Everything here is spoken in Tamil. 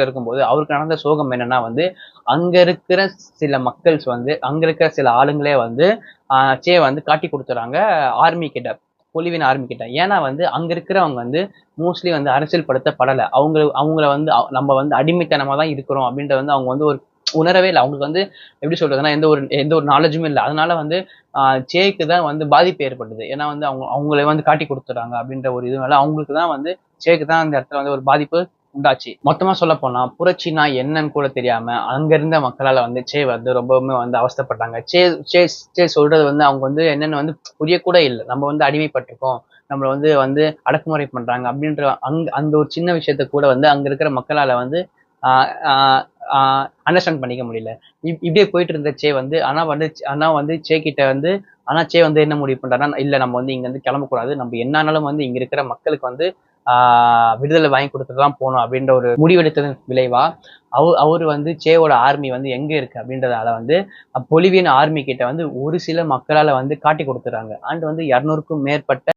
இருக்கும்போது அவருக்கு நடந்த சோகம் என்னன்னா வந்து அங்க இருக்கிற சில மக்கள்ஸ் வந்து அங்க இருக்கிற சில ஆளுங்களே வந்து சே வந்து காட்டி கொடுத்துறாங்க ஆர்மி கிட்ட, பொலிவின் ஆர்மி கிட்ட. ஏன்னா வந்து அங்க இருக்கிறவங்க வந்து மோஸ்ட்லி வந்து அரசியல் படுத்தப்படலை. அவங்கள வந்து நம்ம வந்து அடிமைத்தனமா தான் இருக்கிறோம் அப்படின்றத வந்து அவங்க வந்து ஒரு உணரவே இல்லை. அவங்களுக்கு வந்து எப்படி சொல்றதுன்னா எந்த ஒரு நாலேஜுமே இல்லை. அதனால வந்து சேக்கு தான் வந்து பாதிப்பு ஏற்படுது. ஏன்னா வந்து அவங்கள வந்து காட்டி கொடுத்துறாங்க அப்படின்ற ஒரு இதுனால அவங்களுக்கு தான் வந்து சேக்கு தான் அந்த இடத்துல வந்து ஒரு பாதிப்பு உண்டாச்சு. மொத்தமா சொல்ல போனா புரட்சினா என்னன்னு கூட தெரியாம அங்க இருந்த மக்களால வந்து சே வந்து ரொம்பவுமே வந்து அவஸ்தைப்பட்டாங்க. சே சே சே சொல்றது வந்து அவங்க வந்து என்னன்னு வந்து புரிய கூட இல்லை. நம்ம வந்து அடிமைப்பட்டிருக்கோம், நம்மள வந்து வந்து அடக்குமுறை பண்றாங்க அப்படின்ற அந்த ஒரு சின்ன விஷயத்த கூட வந்து அங்க இருக்கிற மக்களால வந்து அண்டர்ஸ்டாண்ட் பண்ணிக்க முடியல. இப்படியே போயிட்டு இருந்த சே வந்து ஆனா வந்து சே கிட்ட வந்து சே வந்து என்ன முடிவு பண்றாருன்னா, இல்ல நம்ம வந்து இங்க இருந்து கிளம்பக்கூடாது, நம்ம என்னானாலும் வந்து இங்க இருக்கிற மக்களுக்கு வந்து விடுதலை வாங்கி கொடுத்துட்டு தான் போகணும் அப்படின்ற ஒரு முடிவெடுத்ததன் விளைவா அவரு வந்து சேவோட ஆர்மி வந்து எங்க இருக்கு அப்படின்றதால வந்து பொலிவியன் ஆர்மி கிட்ட வந்து ஒரு சில மக்களால வந்து காட்டி கொடுத்துறாங்க. அண்ட் வந்து 200க்கும் மேற்பட்ட